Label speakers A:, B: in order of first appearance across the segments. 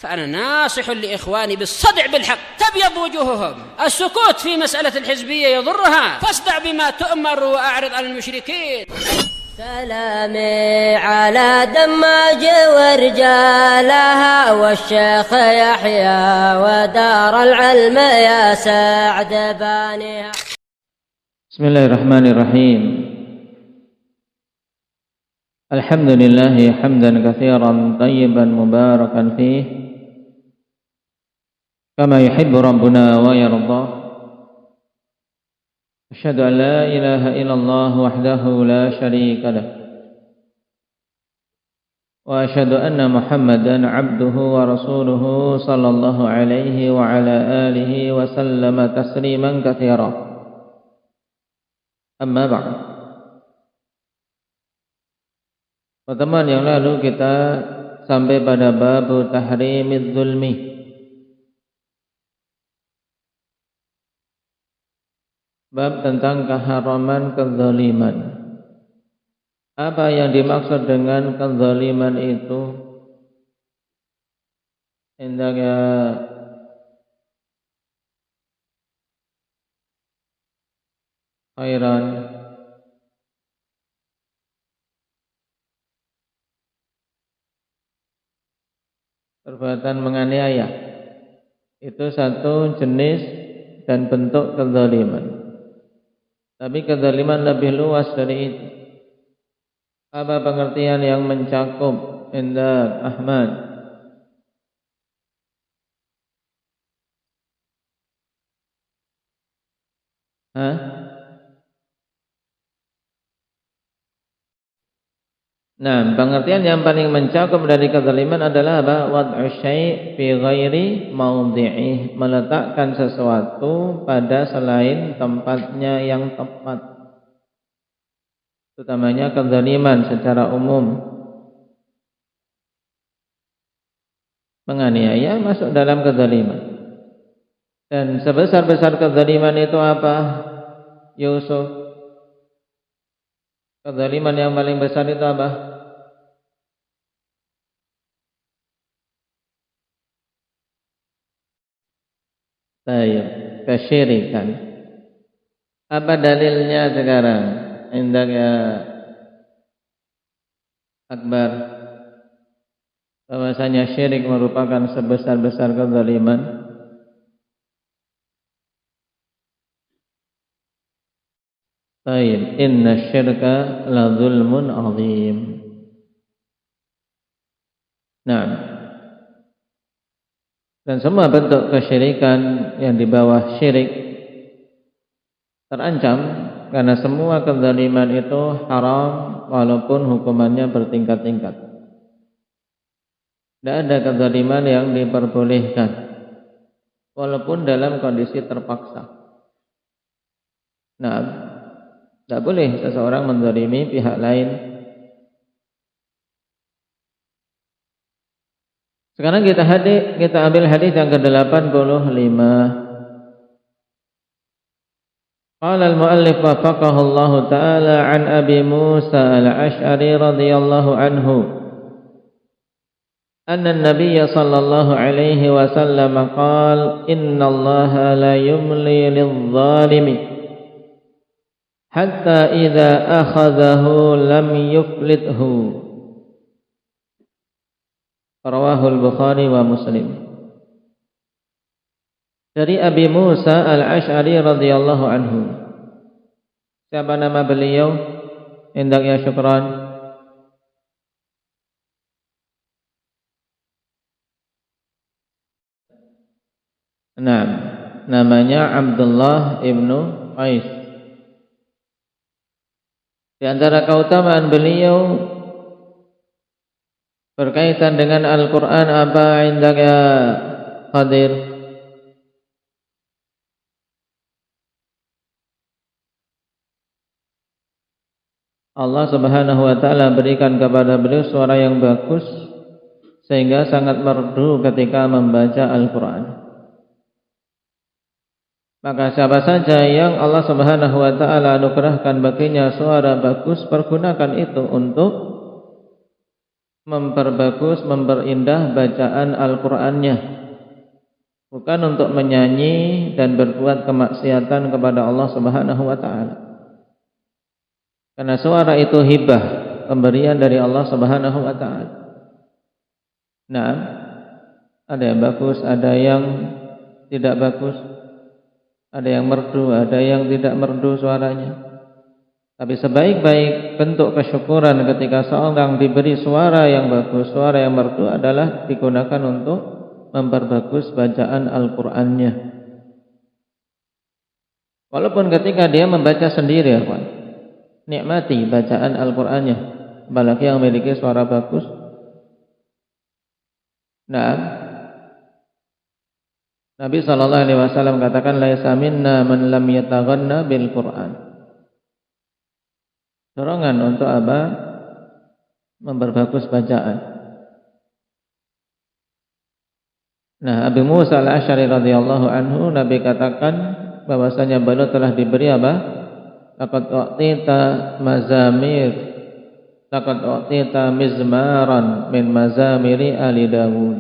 A: فأنا ناصح لإخواني بالصدع بالحق تبيض وجوههم. السكوت في مسألة الحزبية يضرها، فاصدع بما تؤمر وأعرض عن المشركين.
B: سلامي على دماج ورجالها والشيخ يحيى ودار العلم يا سعد بانيها.
C: بسم الله الرحمن الرحيم. الحمد لله حمدا كثيرا طيبا مباركا فيه كما يحب ربنا ويرضى. أشهد أن لا إله إلا الله وحده لا شريك له، وأشهد أن محمدا عبده ورسوله صلى الله عليه وعلى آله وسلم تسليما كثيرا. أما بعد. Pertemuan yang lalu kita sampai pada bab tahrimidz zulmi. Bab tentang keharaman kezaliman. Apa yang dimaksud dengan kezaliman itu? Hendaknya khairan perbuatan menganiaya itu satu jenis dan bentuk kezaliman. Tapi kezaliman lebih luas dari itu. Apa pengertian yang mencakup Indah Ahmad? Nah, pengertian yang paling mencakup dari kezaliman adalah apa? Wad'u syai' fi ghairi maudhi'ih, meletakkan sesuatu pada selain tempatnya yang tepat. Utamanya kezaliman secara umum. Menganiaya masuk dalam kezaliman. Dan sebesar-besar kezaliman itu apa? Yusuf. Kezaliman yang paling besar itu apa? Baik, kesyirikan. Apa dalilnya sekarang? Indahnya Akbar, bahwasanya syirik merupakan sebesar-besar kezaliman. Baik, inna syirka la zulmun azim. Nah, dan semua bentuk kesyirikan yang di bawah syirik terancam, karena semua kezaliman itu haram walaupun hukumannya bertingkat-tingkat. Tidak ada kezaliman yang diperbolehkan walaupun dalam kondisi terpaksa. Nah, tidak boleh seseorang menzalimi pihak lain. Sekarang kita ambil hadis yang ke-85. Qala al-muallif wafaqahu Allah Ta'ala an Abi Musa al-Ash'ari radhiyallahu anhu anna an-nabiy sallallahu alaihi wasallam qala inna Allah la yumli lidh-dhalimi hatta idza akhadhahu lam yuflithu. Rawahul Bukhari wa Muslim. Dari Abi Musa al-Ash'ari radhiyallahu anhu. Siapa nama beliau? Hendaknya syukran. Nah, namanya Abdullah ibnu Qais. Di antara keutamaan beliau berkaitan dengan Al-Quran apa indahnya hadir? Allah Subhanahu wa Ta'ala berikan kepada beliau suara yang bagus sehingga sangat merdu ketika membaca Al-Quran. Maka siapa saja yang Allah Subhanahu wa Ta'ala anugerahkan baginya suara bagus, pergunakan itu untuk memperbagus, memperindah bacaan Al-Qur'annya, bukan untuk menyanyi dan berbuat kemaksiatan kepada Allah Subhanahu wa taala. Karena suara itu hibah, pemberian dari Allah Subhanahu wa taala. Nah, ada yang bagus, ada yang tidak bagus, ada yang merdu, ada yang tidak merdu suaranya. Tapi sebaik-baik bentuk kesyukuran ketika seorang diberi suara yang bagus, suara yang merdu adalah digunakan untuk memperbagus bacaan Al-Qur'annya. Walaupun ketika dia membaca sendiri, ya, nikmati bacaan Al-Qur'annya, apalagi yang memiliki suara bagus. Nah, Nabi SAW katakan, laisa minna man lam yataghanna bil Qur'an. Dorongan untuk apa? Memperbagus bacaan. Nah, Abu Musa al-Asy'ari radhiyallahu anhu, Nabi katakan bahwasanya beliau telah diberi apa? Laqad u'tita mazamir, laqad u'tita mizmaran min mazamiri ali Dawud.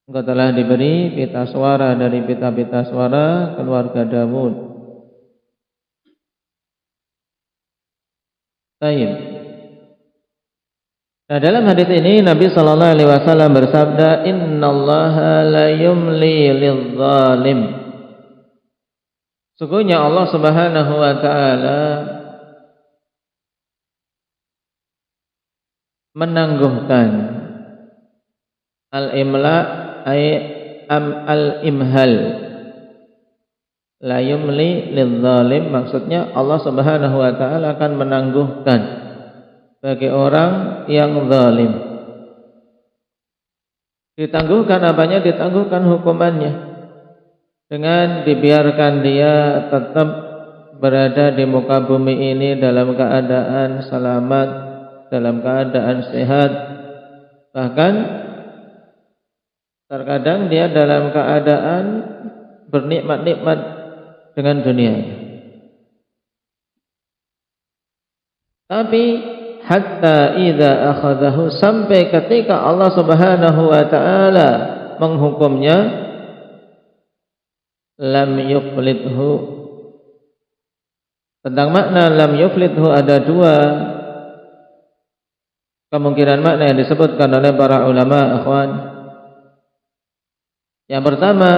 C: Engkau telah diberi pita suara dari pita-pita suara keluarga Dawud. Baik. Nah, dalam hadis ini Nabi sallallahu alaihi wasallam bersabda, "Innallaha la yumli lidh-dhalim." Sungguhnya Allah Subhanahu wa taala menangguhkan al-imla ay al-imhal. La yumli lidh-dhalim, maksudnya Allah Subhanahu wa taala akan menangguhkan bagi orang yang zalim. Ditangguhkan apanya? Ditangguhkan hukumannya, dengan dibiarkan dia tetap berada di muka bumi ini dalam keadaan selamat, dalam keadaan sehat. Bahkan terkadang dia dalam keadaan bernikmat-nikmat dengan dunia. Tapi hatta idza akhadahu, sampai ketika Allah Subhanahu wa taala menghukumnya, lam yuflithu. Tentang makna lam yuflithu ada dua kemungkinan makna yang disebutkan oleh para ulama, akhwan. Yang pertama,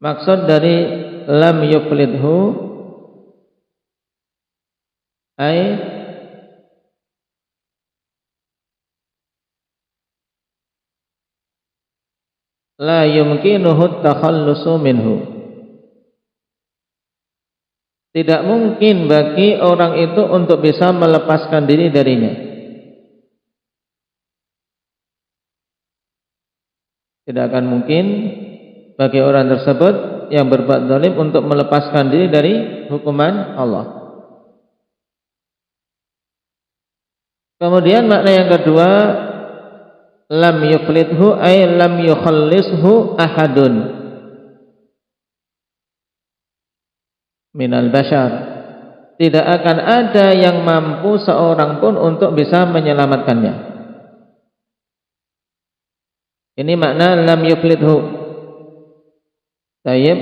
C: maksud dari lam yuflithu ay la yumkinuhu takhallusu minhu. Tidak mungkin bagi orang itu untuk bisa melepaskan diri darinya. Tidak akan mungkin bagi orang tersebut yang berbuat zalim untuk melepaskan diri dari hukuman Allah. Kemudian makna yang kedua, lam yuflithu ay lam yukhallishu ahadun minal bashar. Tidak akan ada yang mampu seorang pun untuk bisa menyelamatkannya. Ini makna lam yuflithu. Tayyib.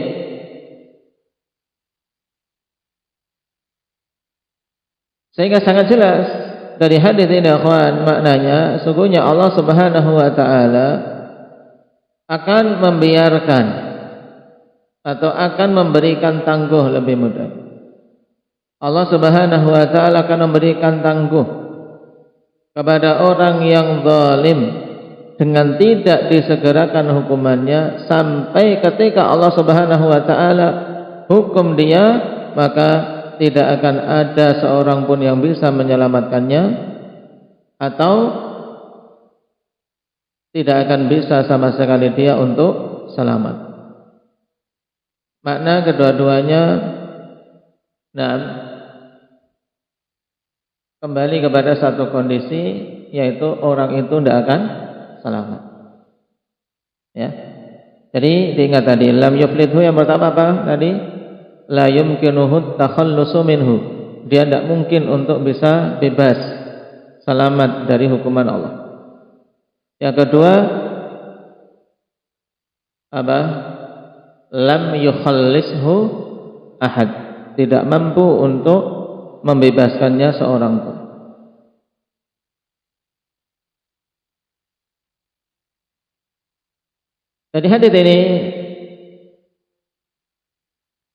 C: Sehingga sangat jelas dari hadis ini, akhwan, maknanya sungguhnya Allah Subhanahu wa taala akan membiarkan atau akan memberikan tangguh, lebih mudah. Allah Subhanahu wa taala akan memberikan tangguh kepada orang yang zalim dengan tidak disegerakan hukumannya sampai ketika Allah Subhanahu wa taala hukum dia, maka tidak akan ada seorang pun yang bisa menyelamatkannya, atau tidak akan bisa sama sekali dia untuk selamat. Makna kedua-duanya, nah, kembali kepada satu kondisi, yaitu orang itu tidak akan selamat. Ya. Jadi diingat tadi, lam yuflithu yang pertama apa tadi? La yumkinuhu takhallusu minhu. Dia tidak mungkin untuk bisa bebas selamat dari hukuman Allah. Yang kedua, apa? Lam yukhallishu ahad, tidak mampu untuk membebaskannya seorang pun. Dari hadis ini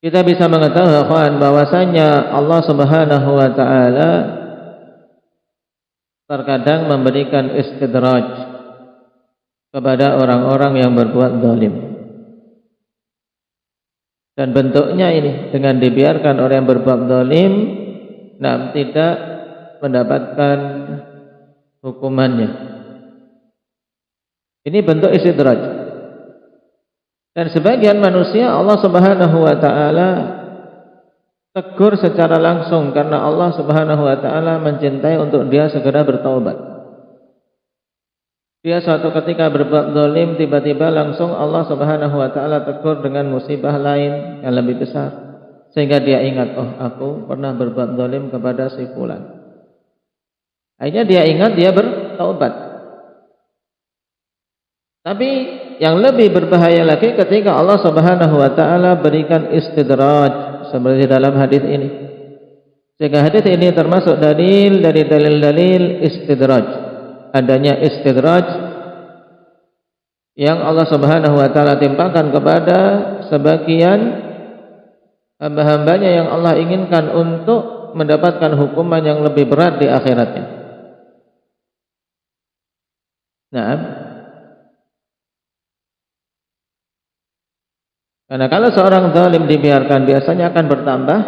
C: kita bisa mengetahui bahwasanya Allah Subhanahu wa taala terkadang memberikan istidraj kepada orang-orang yang berbuat zalim. Dan bentuknya ini dengan dibiarkan orang yang berbuat zalim tidak mendapatkan hukumannya. Ini bentuk istidraj. Dan sebagian manusia Allah Subhanahu wa taala tegur secara langsung karena Allah Subhanahu wa taala mencintai untuk dia segera bertaubat. Dia suatu ketika berbuat zalim, tiba-tiba langsung Allah Subhanahu wa taala tegur dengan musibah lain yang lebih besar, sehingga dia ingat, oh aku pernah berbuat zalim kepada si fulan. Akhirnya dia ingat, dia bertaubat. Tapi yang lebih berbahaya lagi ketika Allah Subhanahu wa taala berikan istidraj seperti dalam hadis ini. Sehingga hadis ini termasuk dalil dari dalil-dalil istidraj. Adanya istidraj yang Allah Subhanahu wa taala timpakan kepada sebagian hamba-hambanya yang Allah inginkan untuk mendapatkan hukuman yang lebih berat di akhiratnya. Nah, karena kalau seorang zalim dibiarkan biasanya akan bertambah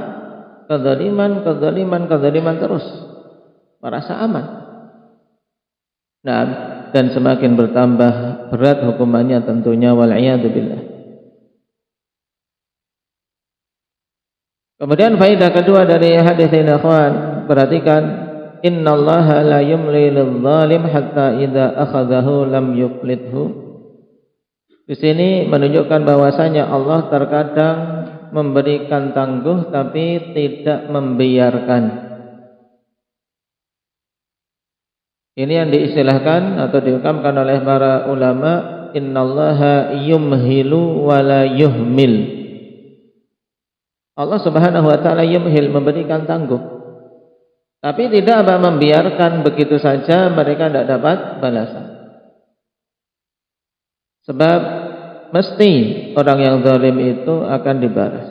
C: kezaliman terus, merasa aman. Nah, dan semakin bertambah berat hukumannya tentunya, wal'iyadu billah. Kemudian faedah kedua dari hadis ini, ikhwan, perhatikan, innallaha la yumli lidh-dhalim hatta idza akhadhahu lam yuflithu. Di sini menunjukkan bahwasanya Allah terkadang memberikan tangguh tapi tidak membiarkan. Ini yang diistilahkan atau diukamkan oleh para ulama, innallaha yumhilu wa la yuhmil. Allah Subhanahu wa taala yumhil, memberikan tangguh, tapi tidak membiarkan begitu saja mereka tidak dapat balasan. Sebab mesti orang yang zalim itu akan dibalas,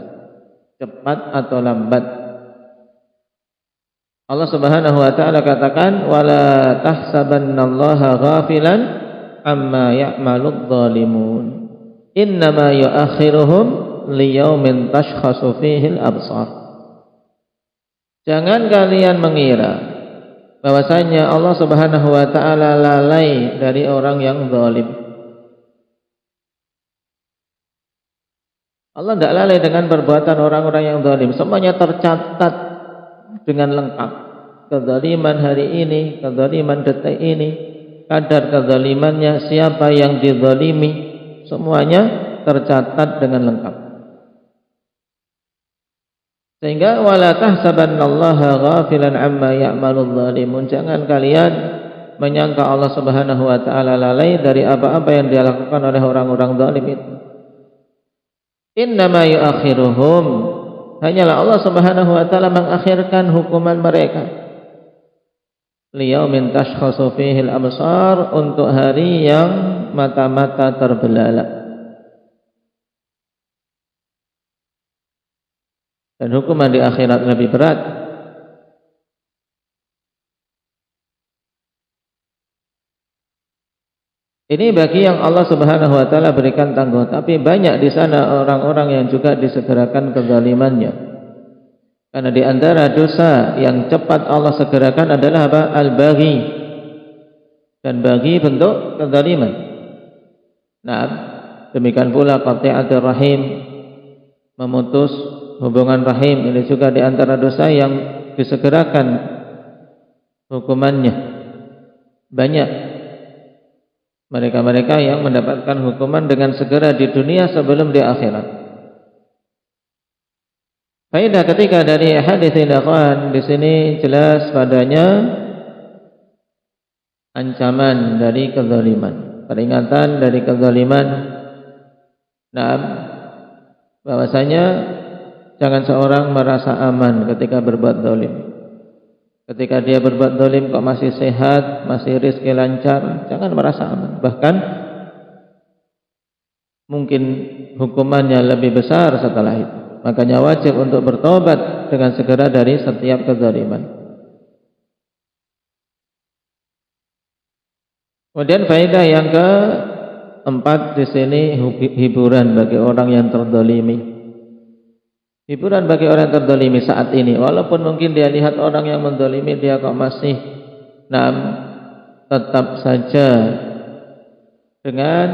C: cepat atau lambat. Allah Subhanahu wa taala katakan, wala tahsabannallaha ghafilan amma ya'maludz zalimun, innama yu'akhiruhum liyaumin tashkhasu fihi al-absar. Jangan kalian mengira bahwasanya Allah Subhanahu wa taala lalai dari orang yang zalim. Allah tidak lalai dengan perbuatan orang-orang yang zalim. Semuanya tercatat dengan lengkap. Kezaliman hari ini, kezaliman detik ini, kadar kezalimannya, siapa yang dizalimi, semuanya tercatat dengan lengkap. Sehingga wala tahsabannallaha ghafilan amma ya'maludz zalimun. Jangan kalian menyangka Allah Subhanahu wa taala lalai dari apa-apa yang dia lakukan oleh orang-orang zalim itu. Innama yu'akhiruhum, hanyalah Allah Subhanahu wa taala mengakhirkan hukuman mereka. Liyaumin tashkhasu fihi al-absar, untuk hari yang mata-mata terbelalak. Dan hukuman di akhirat lebih berat. Ini bagi yang Allah Subhanahu wa taala berikan tangguh, tapi banyak di sana orang-orang yang juga disegerakan kezalimannya. Karena di antara dosa yang cepat Allah segerakan adalah apa? Al-baghi. Dan baghi bentuk kezaliman. Nah, demikian pula qati'atur rahim, memutus hubungan rahim, ini juga di antara dosa yang disegerakan hukumannya. Banyak mereka-mereka yang mendapatkan hukuman dengan segera di dunia sebelum di akhirat. Faedah ketiga dari hadis ini, di sini jelas padanya ancaman dari kezaliman, peringatan dari kezaliman. Nah, bahwasanya jangan seorang merasa aman ketika berbuat zalim. Ketika dia berbuat zalim kok masih sehat, masih rezeki lancar, jangan merasa aman. Bahkan mungkin hukumannya lebih besar setelah itu. Makanya wajib untuk bertobat dengan segera dari setiap kezaliman. Kemudian faedah yang keempat di sini, hiburan bagi orang yang terzalimi. Hiburan bagi orang yang terzalimi saat ini, walaupun mungkin dia lihat orang yang menzalimi dia kok masih tetap saja dengan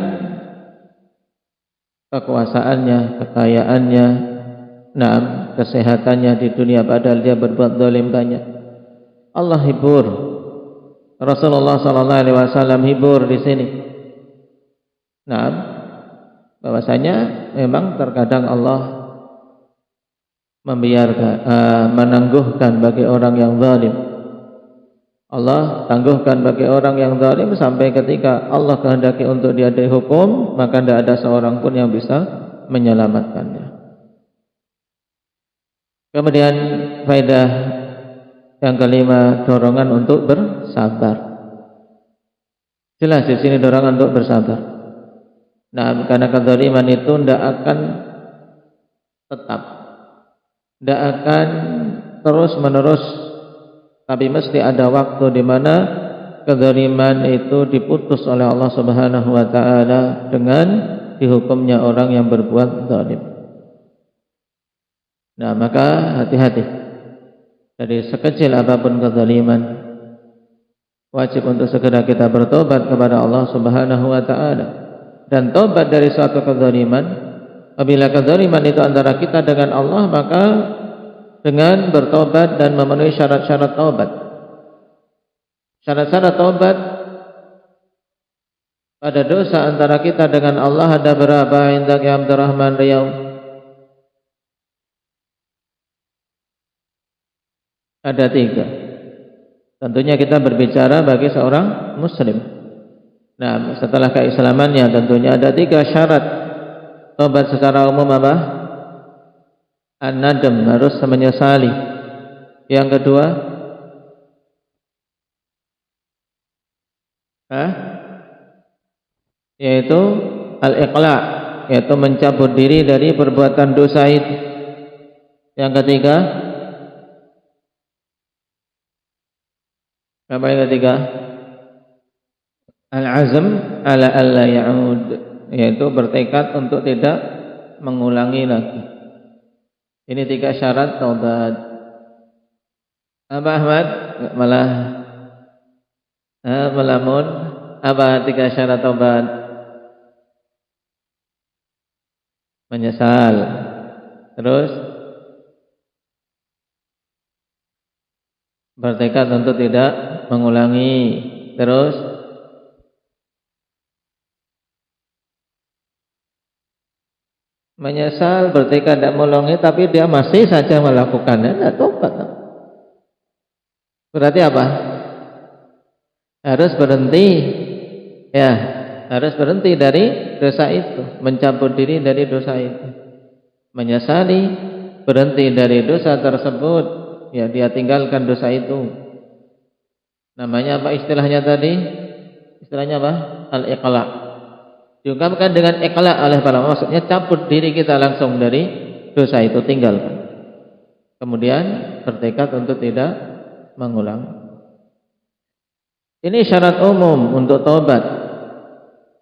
C: kekuasaannya, kekayaannya, kesehatannya di dunia, padahal dia berbuat zalim banyak. Allah hibur, Rasulullah SAW hibur di sini. Bahwasanya memang terkadang Allah membiarkan, menangguhkan bagi orang yang zalim. Allah tangguhkan bagi orang yang zalim sampai ketika Allah kehendaki untuk dia dihukum, maka tidak ada seorang pun yang bisa menyelamatkannya. Kemudian faedah yang kelima, dorongan untuk bersabar. Jelas di sini dorongan untuk bersabar. Karena kezaliman itu tidak akan tetap, tidak akan terus menerus, tapi mesti ada waktu di mana kezaliman itu diputus oleh Allah Subhanahu wa taala dengan dihukumnya orang yang berbuat zalim. Maka hati-hati dari sekecil apapun kezaliman, wajib untuk segera kita bertobat kepada Allah Subhanahu wa taala. Dan tobat dari suatu kezaliman, apabila kezaliman itu antara kita dengan Allah, maka dengan bertobat dan memenuhi syarat-syarat taubat. Syarat-syarat taubat pada dosa antara kita dengan Allah ada berapa? Indak ya Abdurrahman Riau? Ada 3. Tentunya kita berbicara bagi seorang muslim. Setelah keislamannya tentunya ada 3 syarat tobat secara umum. Apa? An-nadam, harus menyesali. Yang kedua, yaitu al-iqla', yaitu mencabut diri dari perbuatan dosa itu. Yang ketiga, apa yang ketiga? Al-azm ala alla ya'ud, yaitu bertekad untuk tidak mengulangi lagi. Ini 3 syarat taubat. Apa Ahmad? Malah melamun. Apa 3 syarat taubat? Menyesal. Terus bertekad untuk tidak mengulangi. Terus menyesal, bertekad tidak mengulangi, tapi dia masih saja melakukannya, tidak tobat. Berarti apa? Harus berhenti, ya, harus berhenti dari dosa itu, mencabut diri dari dosa itu, menyesali, berhenti dari dosa tersebut, ya, dia tinggalkan dosa itu. Namanya apa istilahnya tadi? Istilahnya apa? Al-iqla'. Diungkapkan dengan iqla' oleh para ulama, maksudnya cabut diri kita langsung dari dosa itu, tinggalkan. Kemudian bertekad untuk tidak mengulang. Ini syarat umum untuk taubat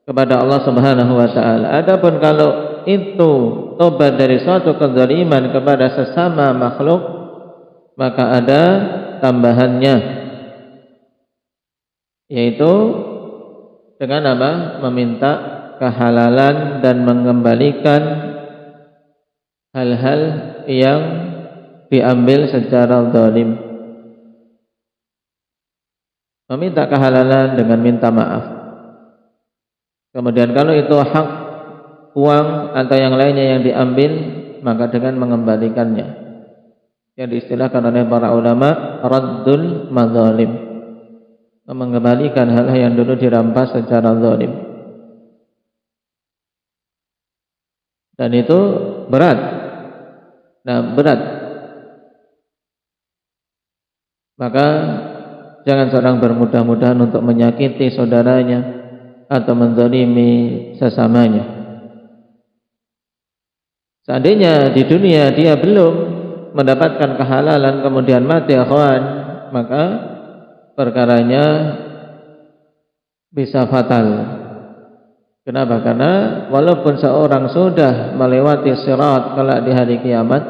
C: kepada Allah Subhanahu wa taala. Adapun kalau itu taubat dari suatu kezaliman kepada sesama makhluk, maka ada tambahannya, yaitu dengan apa? Meminta kehalalan dan mengembalikan hal-hal yang diambil secara zalim. Meminta kehalalan dengan minta maaf. Kemudian kalau itu hak, uang atau yang lainnya yang diambil, maka dengan mengembalikannya, yang diistilahkan oleh para ulama raddul madzalim. mengembalikan hal yang dulu dirampas secara zalim. Dan itu berat. Nah, berat. Maka jangan seorang bermudah-mudahan untuk menyakiti saudaranya atau menzalimi sesamanya. Seandainya di dunia dia belum mendapatkan kehalalan kemudian mati akhwan, maka perkaranya bisa fatal. Kenapa? Karena walaupun seorang sudah melewati sirat kelak di hari kiamat,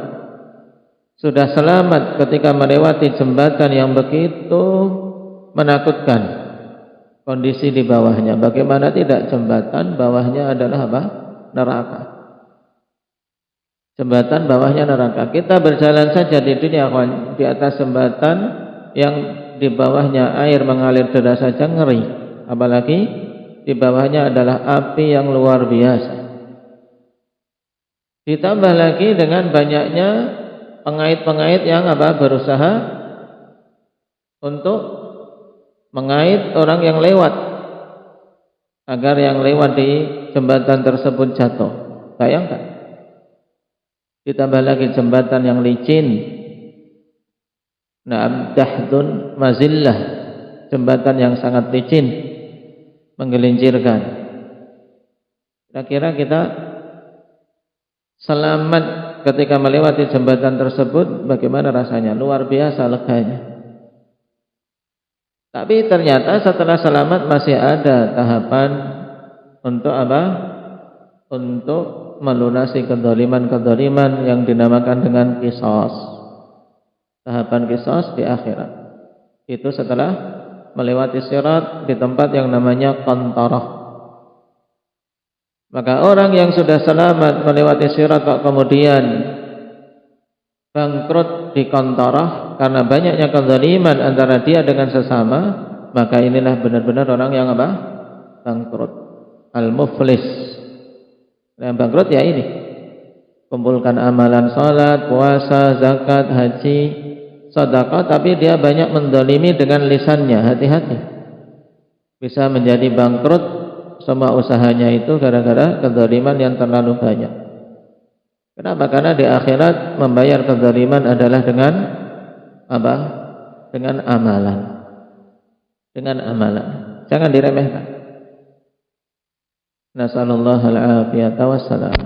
C: sudah selamat ketika melewati jembatan yang begitu menakutkan, kondisi di bawahnya, bagaimana tidak, jembatan bawahnya adalah apa? Neraka. Jembatan bawahnya neraka. Kita berjalan saja di dunia di atas jembatan yang di bawahnya air mengalir deras saja ngeri, apalagi di bawahnya adalah api yang luar biasa. Ditambah lagi dengan banyaknya pengait-pengait yang berusaha untuk mengait orang yang lewat agar yang lewat di jembatan tersebut jatuh. Bayangkan. Ditambah lagi jembatan yang licin. Dahdun mazillah, jembatan yang sangat licin, menggelincirkan. Kira-kira kita selamat ketika melewati jembatan tersebut, bagaimana rasanya? Luar biasa leganya. Tapi ternyata setelah selamat masih ada tahapan untuk apa? Untuk melunasi kedzaliman-kedzaliman yang dinamakan dengan qisas. Tahapan qisas di akhirat. Itu setelah melewati sirat di tempat yang namanya qantarah. Maka orang yang sudah selamat melewati sirat kok kemudian bangkrut di qantarah karena banyaknya kezaliman antara dia dengan sesama, maka inilah benar-benar orang yang apa? Bangkrut. Al-muflis. Yang bangkrut ya ini. Kumpulkan amalan salat, puasa, zakat, haji, sedekah, tapi dia banyak mendolimi dengan lisannya. Hati-hati. Bisa menjadi bangkrut semua usahanya itu gara-gara kezaliman yang terlalu banyak. Kenapa? Karena di akhirat membayar kezaliman adalah dengan apa? Dengan amalan. Dengan amalan. Jangan diremehkan. Nasallallahu al-afiyata wassalam.